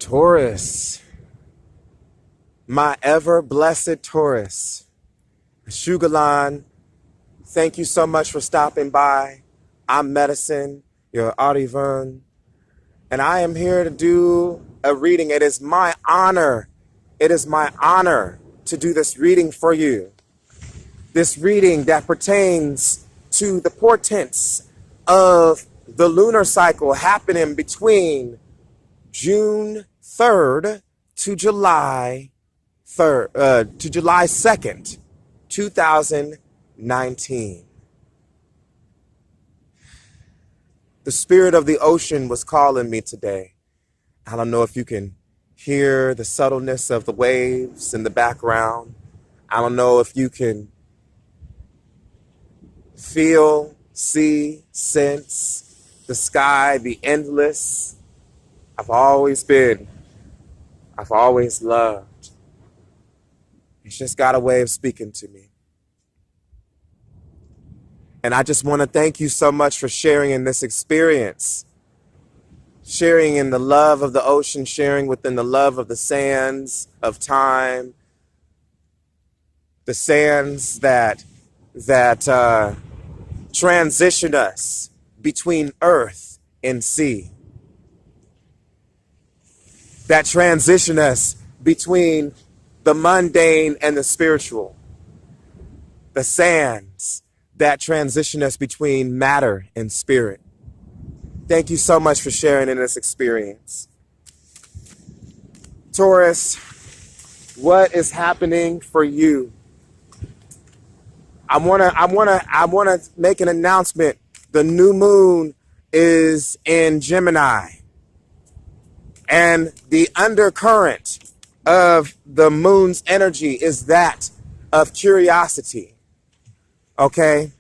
Taurus, my ever blessed Taurus, Shugalan, thank you so much for stopping by. I'm Medicine, your Arivern, and I am here to do a reading. It is my honor to do this reading for you. This reading that pertains to the portents of the lunar cycle happening between June 3rd to July 2nd, 2019. The spirit of the ocean was calling me today. I don't know if you can hear the subtleness of the waves in the background. I don't know if you can feel, see, sense the sky, the endless. I've always loved. It's just got a way of speaking to me. And I just want to thank you so much for sharing in this experience. Sharing in the love of the ocean, sharing within the love of the sands of time. The sands that transition us between earth and sea. That transition us between the mundane and the spiritual. The sands that transition us between matter and spirit. Thank you so much for sharing in this experience. Taurus, what is happening for you? I wanna make an announcement. The new moon is in Gemini. And the undercurrent of the moon's energy is that of curiosity. Okay?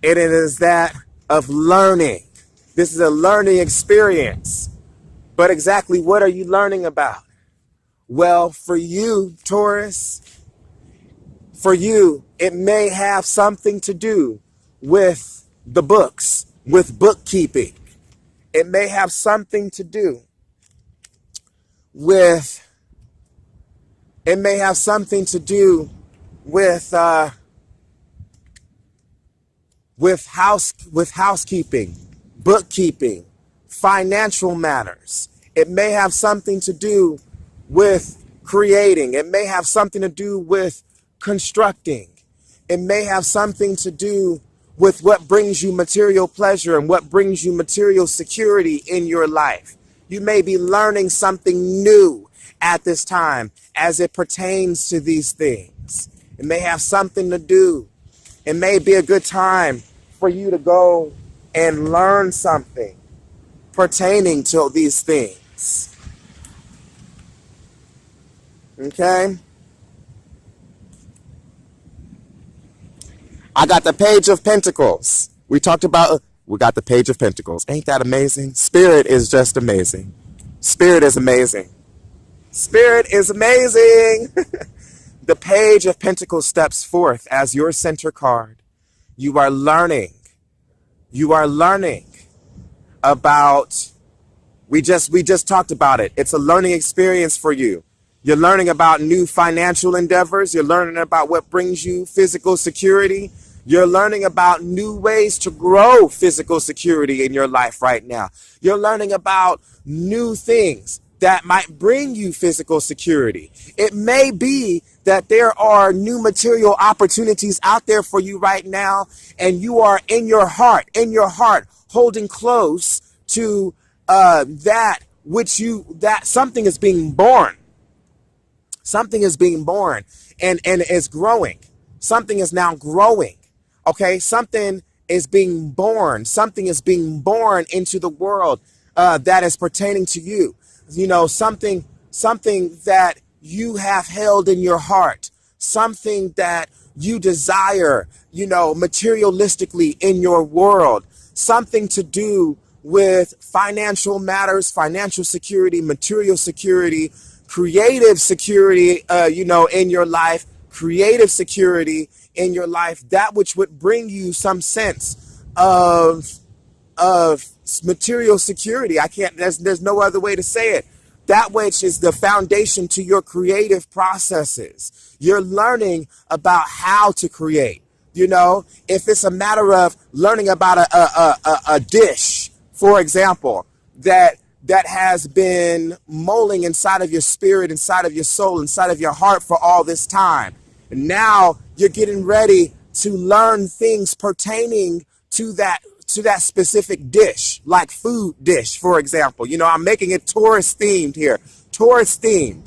It is that of learning. This is a learning experience. But exactly what are you learning about? Well, for you, Taurus, for you, it may have something to do with the books, with bookkeeping. It may have something to do with housekeeping, bookkeeping, financial matters. It may have something to do with creating. It may have something to do with constructing. It may have something to do with what brings you material pleasure and what brings you material security in your life. You may be learning something new at this time as it pertains to these things. It may have something to do. It may be a good time for you to go and learn something pertaining to these things. Okay? I got the Page of Pentacles. We got the Page of Pentacles. Ain't that amazing? Spirit is just amazing. Spirit is amazing. Spirit is amazing. The Page of Pentacles steps forth as your center card. You are learning. You are learning about, we just talked about it. It's a learning experience for you. You're learning about new financial endeavors. You're learning about what brings you physical security. You're learning about new ways to grow physical security in your life right now. You're learning about new things that might bring you physical security. It may be that there are new material opportunities out there for you right now, and you are in your heart, holding close to that something is being born. Something is being born and is growing. Something is now growing. Okay, something is being born. Something is being born into the world that is pertaining to you. You know, something that you have held in your heart. Something that you desire, you know, materialistically in your world. Something to do with financial matters, financial security, material security, creative security, in your life, creative security in your life, that which would bring you some sense of material security. There's no other way to say it. that which is the foundation to your creative processes. You're learning about how to create. You know, if it's a matter of learning about a dish, for example, that has been molding inside of your spirit, inside of your soul, inside of your heart for all this time. And now you're getting ready to learn things pertaining to that specific dish, like food dish, for example. You know, I'm making it Taurus themed here. Taurus themed,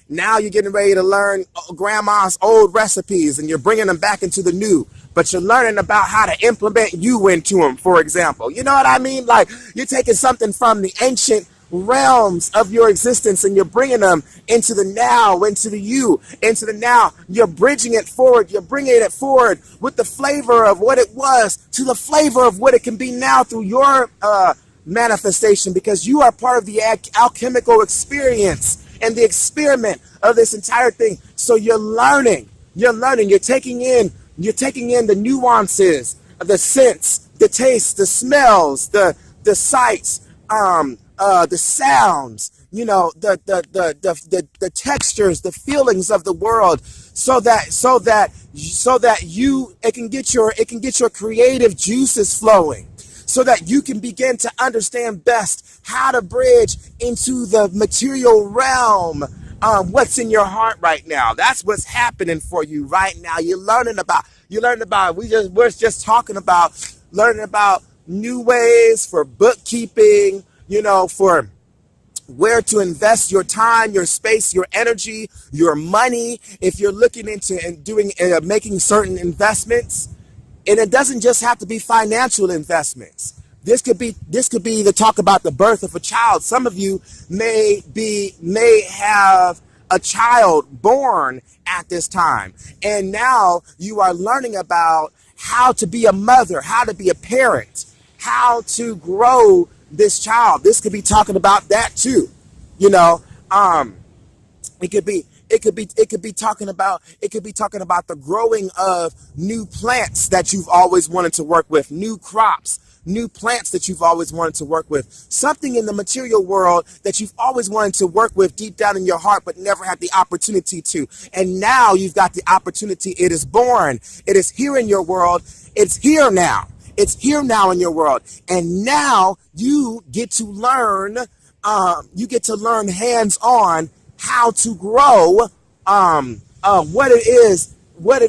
now you're getting ready to learn grandma's old recipes and you're bringing them back into the new, but you're learning about how to implement you into them, for example. You know what I mean? Like, you're taking something from the ancient realms of your existence and you're bringing them into the now, into the you, into the now. You're bridging it forward. You're bringing it forward with the flavor of what it was to the flavor of what it can be now through your manifestation, because you are part of the alchemical experience and the experiment of this entire thing. So you're learning, you're taking in the nuances of the scents, the tastes, the smells, the sights, the sounds, the textures, the feelings of the world, so that it can get your creative juices flowing, so that you can begin to understand best how to bridge into the material realm. What's in your heart right now. That's what's happening for you right now. We're just talking about learning about new ways for bookkeeping, for where to invest your time, your space, your energy, your money. If you're looking into and making certain investments, and it doesn't just have to be financial investments. This could be the talk about the birth of a child. Some of you may have a child born at this time, and now you are learning about how to be a mother, how to be a parent, how to grow this child. This could be talking about that too. It could be talking about the growing of new plants that you've always wanted to work with, new crops, new plants that you've always wanted to work with, something in the material world that you've always wanted to work with deep down in your heart, but never had the opportunity to. And now you've got the opportunity. It is born. It is here in your world. It's here now. It's here now in your world. And now you get to learn, hands-on how to grow what it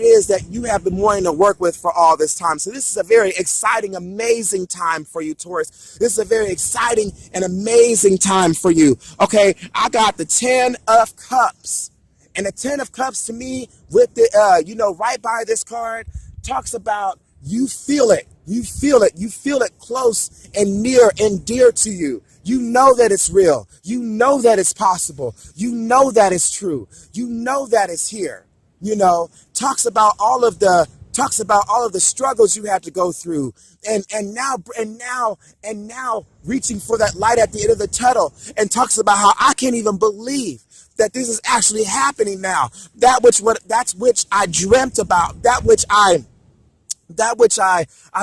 is that you have been wanting to work with for all this time. So this is a very exciting, amazing time for you, Taurus. This is a very exciting and amazing time for you. Okay, I got the 10 of Cups. And the 10 of Cups to me, with the, right by this card, talks about you feel it. You feel it. You feel it close and near and dear to you. You know that it's real. You know that it's possible. You know that it's true. You know that it's here. Talks about all of the struggles you had to go through, and now reaching for that light at the end of the tunnel, and talks about how I can't even believe that this is actually happening now. That which I dreamt about, that which I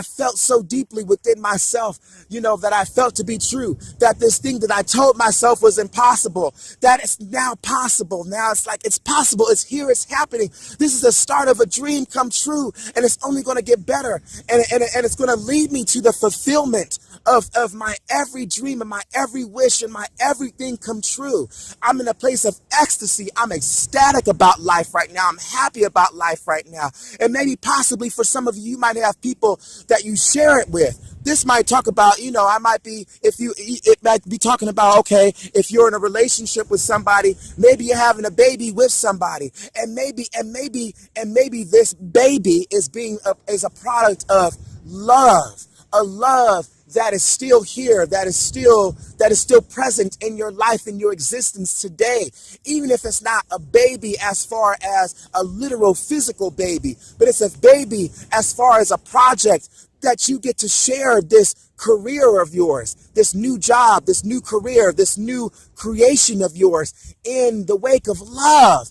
felt so deeply within myself, that I felt to be true, that this thing that I told myself was impossible, that it's now possible. Now it's like, it's possible. It's here. It's happening. This is the start of a dream come true, and it's only going to get better. And it's going to lead me to the fulfillment of my every dream and my every wish and my everything come true. I'm in a place of ecstasy. I'm ecstatic about life right now. I'm happy about life right now. And maybe possibly for some of you, might have people that you share it with. This might talk about, it might be talking about, okay, if you're in a relationship with somebody, maybe you're having a baby with somebody, and maybe this baby is a product of love, a love that is still here, that is still present in your life, in your existence today, even if it's not a baby as far as a literal physical baby, but it's a baby as far as a project that you get to share this career of yours, this new job, this new career, this new creation of yours in the wake of love,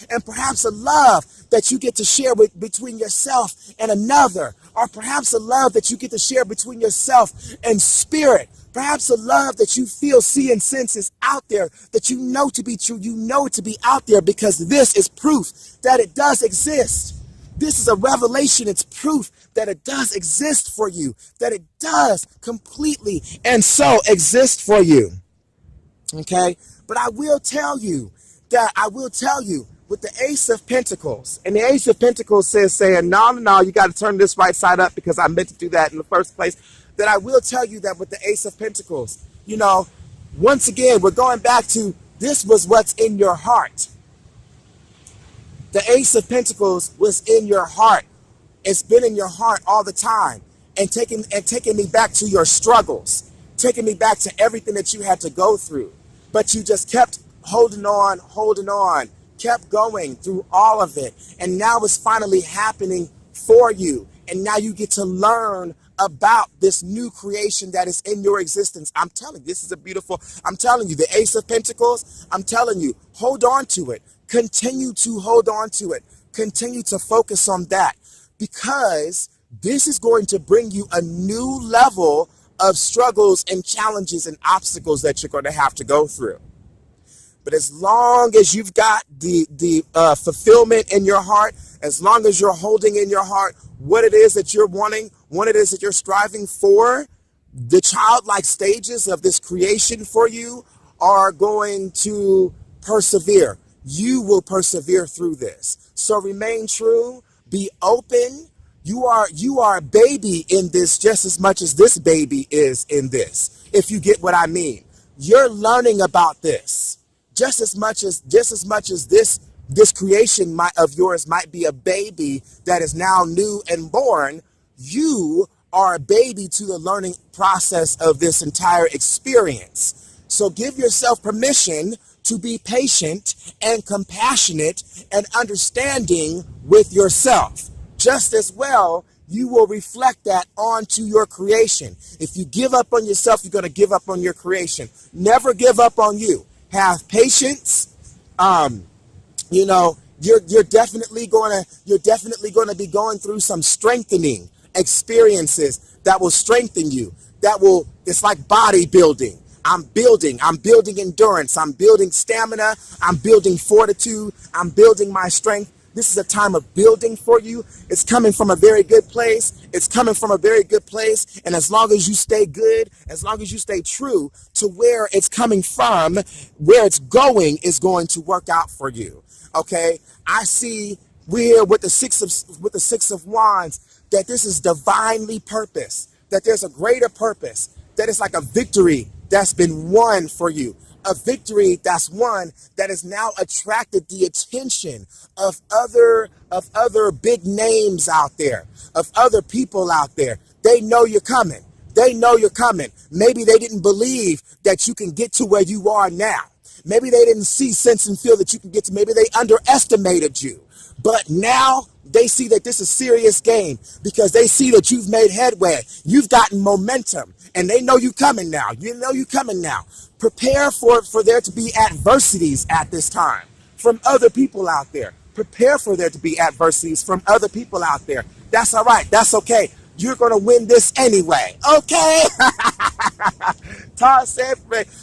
and perhaps a love that you get to share between yourself and another, or perhaps a love that you get to share between yourself and spirit, Perhaps a love that you feel, see, and sense is out there, that you know to be true. You know it to be out there because this is proof that it does exist. This is a revelation. It's proof that it does exist for you, that it does completely and so exist for you. Okay? But I will tell you with the Ace of Pentacles, and the Ace of Pentacles saying, no, you got to turn this right side up because I meant to do that in the first place, that I will tell you that with the Ace of Pentacles, once again, we're going back to this was what's in your heart. The Ace of Pentacles was in your heart. It's been in your heart all the time, and taking me back to your struggles, taking me back to everything that you had to go through. But you just kept holding on, kept going through all of it. And now it's finally happening for you. And now you get to learn about this new creation that is in your existence. I'm telling you, this is I'm telling you, the Ace of Pentacles, I'm telling you, hold on to it. Continue to hold on to it. Continue to focus on that, because this is going to bring you a new level of struggles and challenges and obstacles that you're going to have to go through. But as long as you've got the fulfillment in your heart, as long as you're holding in your heart what it is that you're wanting, what it is that you're striving for, the childlike stages of this creation for you are going to persevere. You will persevere through this. So remain true, be open. You are a baby in this just as much as this baby is in this, if you get what I mean. You're learning about this just as much as this creation of yours might be a baby that is now new and born. You are a baby to the learning process of this entire experience. So give yourself permission to be patient and compassionate and understanding with yourself. Just as well, you will reflect that onto your creation. If you give up on yourself, you're going to give up on your creation. Never give up on you. Have patience. You're definitely going to be going through some strengthening experiences that will strengthen you. It's like bodybuilding. I'm building endurance. I'm building stamina. I'm building fortitude. I'm building my strength. This is a time of building for you. It's coming from a very good place. And as long as you stay good, as long as you stay true to where it's coming from, where it's going is going to work out for you. Okay? I see we're with the Six of Wands that this is divinely purposed, that there's a greater purpose, that it's like a victory that's been won for you. A victory that's won that has now attracted the attention of other big names out there, of other people out there. They know you're coming. Maybe they didn't believe that you can get to where you are now. Maybe they didn't see, sense, and feel that you can get to. Maybe they underestimated you. But now they see that this is serious game because they see that you've made headway. You've gotten momentum, and they know you coming now. Prepare for there to be adversities at this time from other people out there. Prepare for there to be adversities from other people out there. That's all right. That's okay. You're going to win this anyway. Okay? Todd said,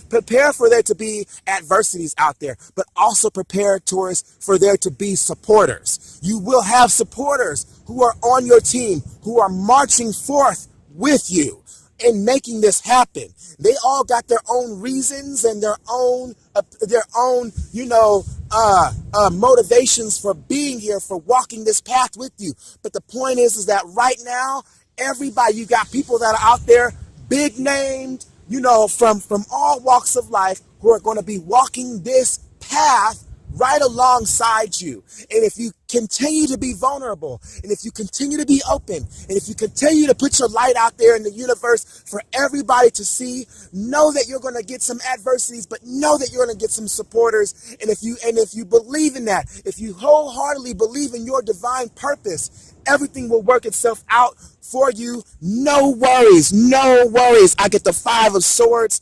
prepare for there to be adversities out there, but also prepare, Taurus, for there to be supporters. You will have supporters who are on your team, who are marching forth with you in making this happen. They all got their own reasons and their own motivations for being here, for walking this path with you. But the point is that right now, everybody, you got people that are out there, big named, from all walks of life, who are going to be walking this path right alongside you. And if you continue to be vulnerable, and if you continue to be open, and if you continue to put your light out there in the universe for everybody to see, know that you're going to get some adversities, but know that you're going to get some supporters. And if you believe in that, if you wholeheartedly believe in your divine purpose, everything will work itself out for you. No worries. I get the Five of Swords.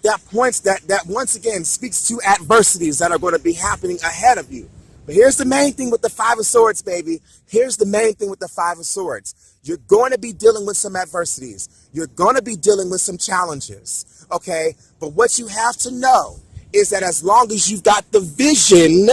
That points that once again speaks to adversities that are going to be happening ahead of you. But here's the main thing with the Five of Swords, baby. Here's the main thing with the Five of Swords. You're going to be dealing with some adversities. You're going to be dealing with some challenges, okay? But what you have to know is that as long as you've got the vision,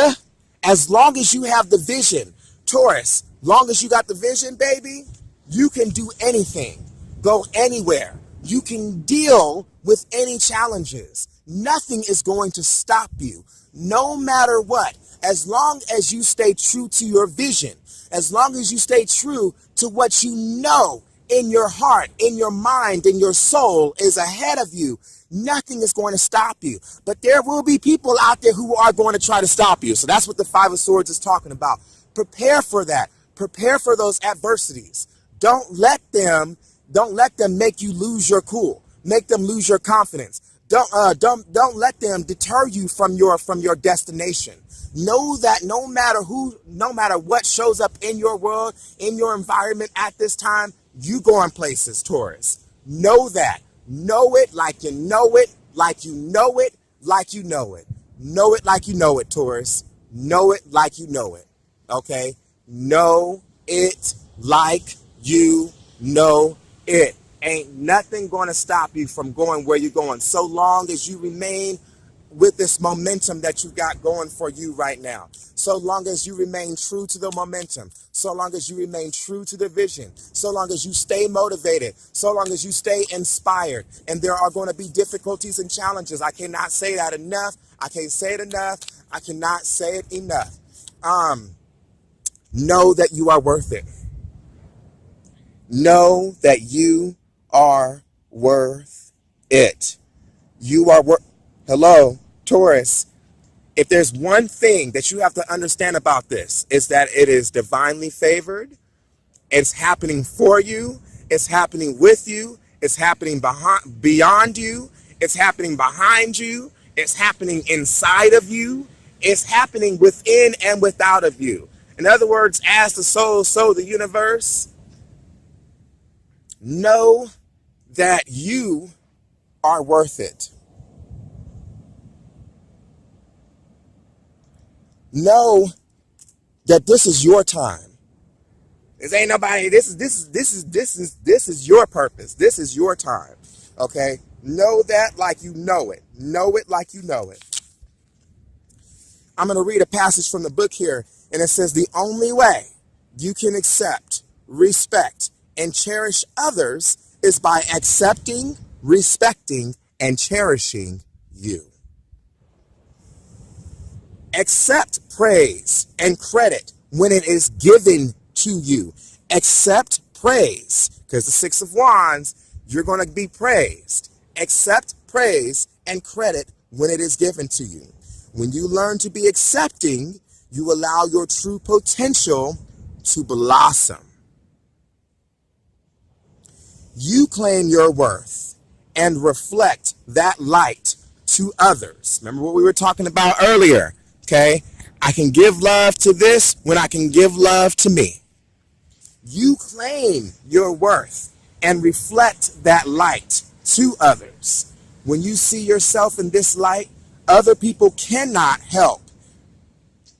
as long as you have the vision, Taurus, long as you got the vision, baby, you can do anything, go anywhere. You can deal with any challenges. Nothing is going to stop you, no matter what. As long as you stay true to your vision, as long as you stay true to what you know in your heart, in your mind, in your soul is ahead of you, nothing is going to stop you. But there will be people out there who are going to try to stop you. So that's what the Five of Swords is talking about. Prepare for that. Prepare for those adversities. Don't let them make you lose your cool. Make them lose your confidence. Don't let them deter you from your destination. Know that no matter what shows up in your world, in your environment at this time, you going places, Taurus. Know that. Know it like you know it, like you know it, like you know it. Know it like you know it, Taurus. Know it like you know it. Okay? Know it like you know it. Ain't nothing going to stop you from going where you're going, so long as you remain with this momentum that you got going for you right now. So long as you remain true to the momentum, so long as you remain true to the vision, so long as you stay motivated, so long as you stay inspired. And there are going to be difficulties and challenges. I cannot say that enough. I can't say it enough. I cannot say it enough. Know that you are worth it. Know that you are worth it. You are worth. Hello, Taurus. If there's one thing that you have to understand about this, is that it is divinely favored. It's happening for you. It's happening with you. It's happening beyond you. It's happening behind you. It's happening inside of you. It's happening within and without of you. In other words, as the soul, so the universe. Know that you are worth it. Know that this is your time. This ain't nobody. This is your purpose. This is your time. Okay? Know that like you know it. Know it like you know it. I'm going to read a passage from the book here, and it says, the only way you can accept, respect, and cherish others is by accepting, respecting, and cherishing you. Accept praise and credit when it is given to you. Accept praise, because the Six of Wands, you're going to be praised. Accept praise and credit when it is given to you. When you learn to be accepting, you allow your true potential to blossom. You claim your worth and reflect that light to others. Remember what we were talking about earlier, okay? I can give love to this when I can give love to me. You claim your worth and reflect that light to others. When you see yourself in this light, other people cannot help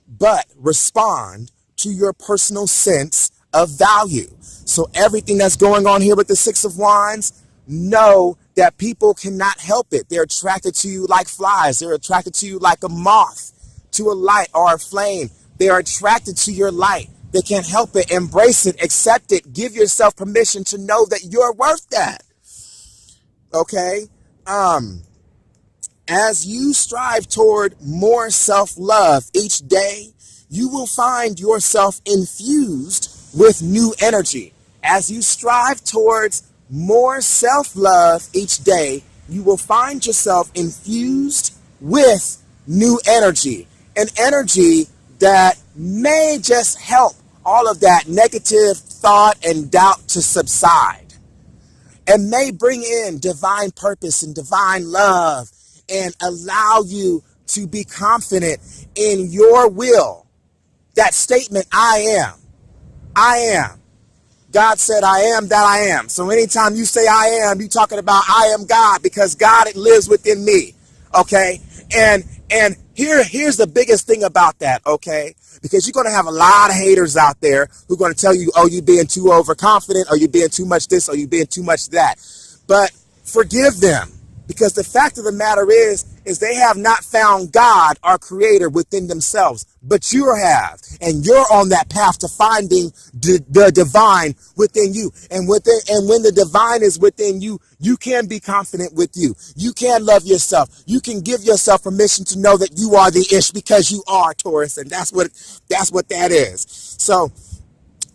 but respond to your personal sense of value. So everything that's going on here with the Six of Wands, know that people cannot help it. They're attracted to you like flies. They're attracted to you like a moth to a light or a flame. They are attracted to your light. They can't help it. Embrace it. Accept it. Give yourself permission to know that you're worth that. Okay? As you strive toward more self-love each day, you will find yourself infused with new energy. As you strive towards more self-love each day, you will find yourself infused with new energy. An energy that may just help all of that negative thought and doubt to subside, and may bring in divine purpose and divine love, and allow you to be confident in your will. That statement, I am. I am. God said, I am that I am. So anytime you say I am, you're talking about I am God, because God lives within me. Okay? And Here's the biggest thing about that, okay? Because you're going to have a lot of haters out there who are going to tell you, oh, you're being too overconfident, or you're being too much this, or you're being too much that. But forgive them, because the fact of the matter is they have not found God, our creator, within themselves, but you have, and you're on that path to finding the divine within you. And when the divine is within you, you can be confident with you. You can love yourself. You can give yourself permission to know that you are the ish, because you are, Taurus, and that's what that is. So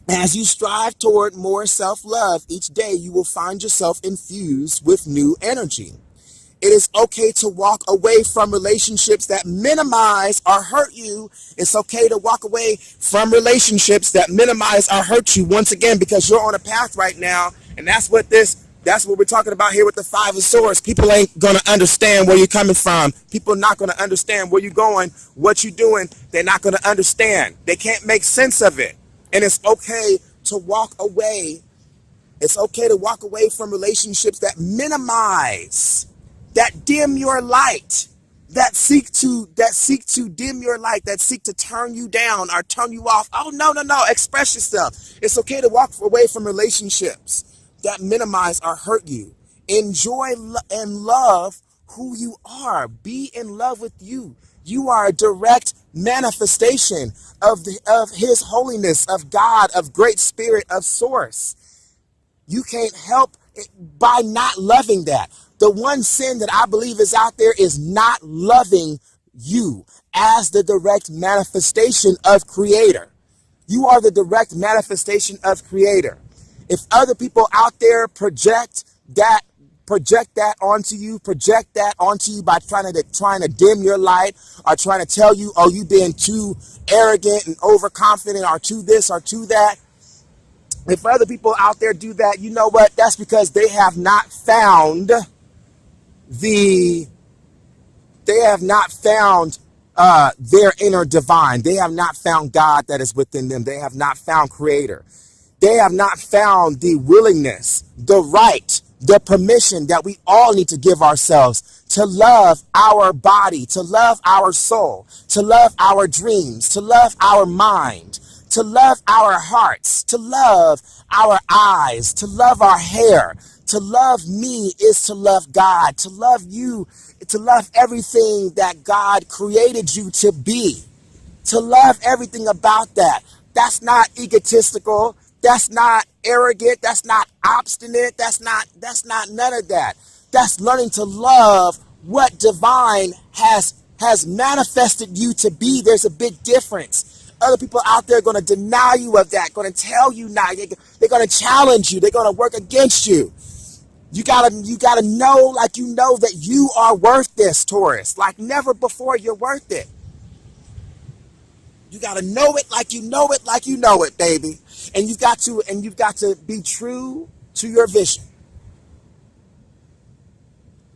as you strive toward more self-love each day, you will find yourself infused with new energy. It is okay to walk away from relationships that minimize or hurt you. It's okay to walk away from relationships that minimize or hurt you, once again, because you're on a path right now. And that's what we're talking about here with the Five of Swords. People ain't going to understand where you're coming from. People are not going to understand where you're going, what you're doing. They're not going to understand. They can't make sense of it. And it's okay to walk away. It's okay to walk away from relationships that minimize, that dim your light, that seek to dim your light, that seek to turn you down or turn you off. Oh, no, express yourself. It's okay to walk away from relationships that minimize or hurt you. Enjoy and love who you are. Be in love with you. You are a direct manifestation of his holiness, of God, of great spirit, of source. You can't help it by not loving that. The one sin that I believe is out there is not loving you as the direct manifestation of Creator. You are the direct manifestation of Creator. If other people out there project that onto you by trying to dim your light, or trying to tell you, oh, you being too arrogant and overconfident, or too this or too that. If other people out there do that, you know what? That's because they have not found their inner divine. They have not found God that is within them. They have not found Creator. They have not found the willingness, the right, the permission that we all need to give ourselves to love our body, to love our soul, to love our dreams, to love our mind, to love our hearts, to love our eyes, to love our hair. To love me is to love God. To love you, to love everything that God created you to be. To love everything about that. That's not egotistical. That's not arrogant. That's not obstinate. That's not none of that. That's learning to love what divine has manifested you to be. There's a big difference. Other people out there are going to deny you of that, going to tell you not. They're going to challenge you. They're going to work against you. You gotta know, like you know, that you are worth this, Taurus. Like never before, you're worth it. You gotta know it like you know it, like you know it, baby. And you've got to be true to your vision.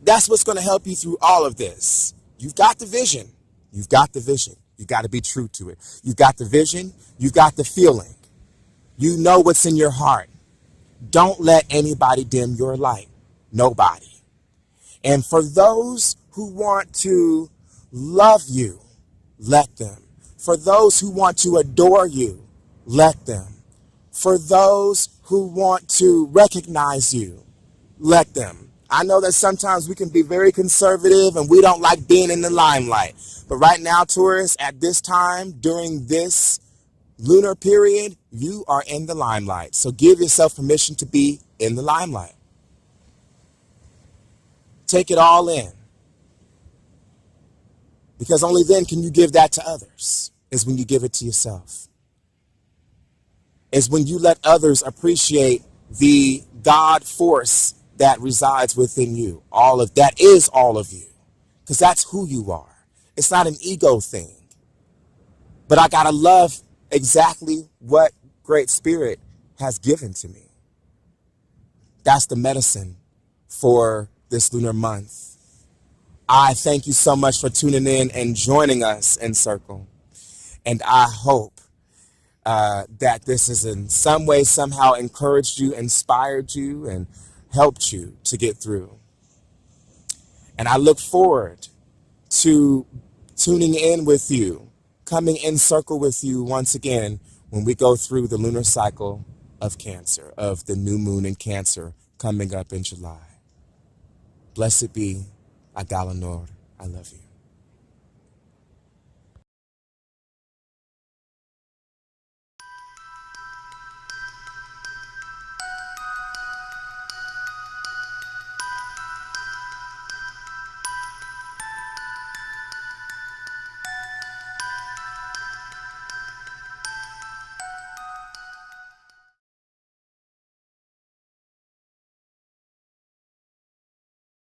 That's what's going to help you through all of this. You've got the vision. You've got the vision. You've got to be true to it. You've got the vision. You've got the feeling. You know what's in your heart. Don't let anybody dim your light. Nobody. And for those who want to love you, let them. For those who want to adore you, let them. For those who want to recognize you, let them. I know that sometimes we can be very conservative and we don't like being in the limelight. But right now, Taurus, at this time, during this lunar period, you are in the limelight. So give yourself permission to be in the limelight. Take it all in. Because only then can you give that to others, is when you give it to yourself. Is when you let others appreciate the God force that resides within you. All of that is all of you. Because that's who you are. It's not an ego thing. But I gotta love exactly what Great Spirit has given to me. That's the medicine for this lunar month. I thank you so much for tuning in and joining us in Circle. And I hope that this has in some way, somehow encouraged you, inspired you, and helped you to get through. And I look forward to tuning in with you, coming in circle with you once again when we go through the lunar cycle of Cancer, of the new moon in Cancer coming up in July. Blessed be Agalanor. I love you.